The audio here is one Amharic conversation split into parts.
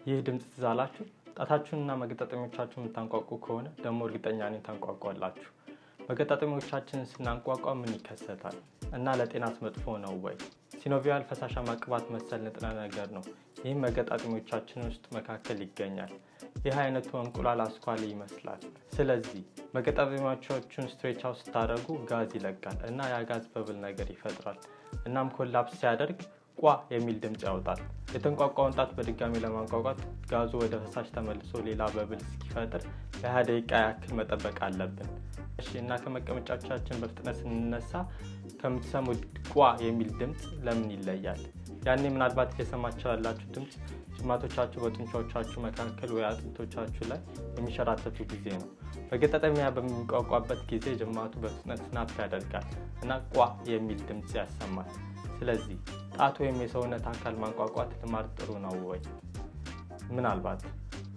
ይህ ድምጽ ትዛላችሁ ጣታችሁንና መገጣጠሚያዎቻችሁን የምታንቋቁ ከሆነ ደግሞ እርግጠኛ ነኝ ታንቋቋላችሁ። መገጣጠሚያዎቻችንን ስናንቋቋ ምን ይከሰታል እና ለጤናስ መጥፎ ነው ወይ? ሲኖቪያል ፈሳሻማ ቅባት መሰል ንጥረ ነገር ነው። ይህም መገጣጠሚያዎቻችን ውስጥ መካከል ይገኛል። ይህ አይነቱ እንቁላል አስኳል ይመስላል። ስለዚህ መገጣጠሚያዎቻችሁን ስትሬች አውት ስታደርጉ ጋዝ ይለቃል እና ያ ጋዝ በብል ነገር ይፈጥራል። እናም ኮላፕስ ሲያደርግ ቋ የሚል ድምጽ ያወጣል። የተንቋቋውን ጣት በድጋሚ ለማንቋቋት ጋዙ ወደ ፈሳሽ ተመልሶ ሌላ በብል እስኪፈጥር ለ20 ደቂቃ ያክል መጠበቅ አለብን። እሺ እና ከመቀመጫዎቻችን በፍጥነት ስንነሳ ከምትሰሙት ቋ የሚል ድምጽ ለምን ይለያል? ያኔ ምናልባት እየሰማችሁ ያላችሁ ድምጽ ጅማቶቻችሁ በጡንቻዎቻችሁ መካከል ወይ አጥንቶቻችሁ ላይ የሚሸራተቱ ጊዜ ነው። መገጣጠሚያ በሚንቋቋበት ጊዜ ጅማቱ በፍጥነት ስናፕ ያደርጋል እና ቋ የሚል ድምጽ ያሰማል። ስለዚህ ጣት ወይም የሰውነት አካል ማንቋቋት ልማድ ጥሩ ነው ወይ? ምናልባት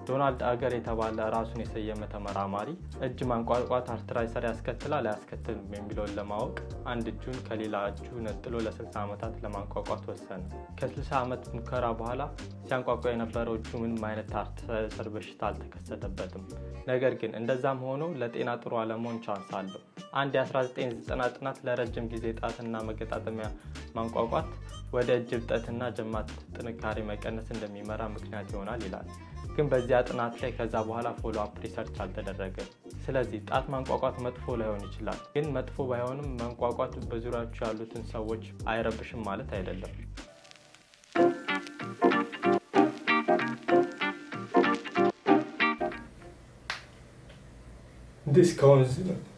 ዶናልድ አገር የተባለ ራሱን የሰየመ ተመራማሪ እጅ ማንቋቋት አርትራይሰር ያስከትላል አያስከትልም የሚለውን ለማወቅ አንድ እጁን ከሌላ እጁ ነጥሎ ለ60 ዓመታት ለማንቋቋት ወሰነ። ከ60 ዓመት ሙከራ በኋላ ሲያንቋቋ የነበረው እጁ ምንም አይነት አርትራይሰር በሽታ አልተከሰተበትም። ነገር ግን እንደዛም ሆኖ ለጤና ጥሩ አለመሆን ቻንስ አለው። አንድ የ1990 ጥናት ለረጅም ጊዜ ጣትና መገጣጠሚያ ማንቋቋት ወደ እጅ እብጠትና ጅማት ጥንካሬ መቀነስ እንደሚመራ ምክንያት ይሆናል ይላል። ግን በዚያ ጥናት ላይ ከዛ በኋላ ፎሎ አፕ ሪሰርች አልተደረገም። ስለዚህ ጣት ማንቋቋት መጥፎ ላይሆን ይችላል። ግን መጥፎ ባይሆንም ማንቋቋት በዙሪያችሁ ያሉትን ሰዎች አይረብሽም ማለት አይደለም። This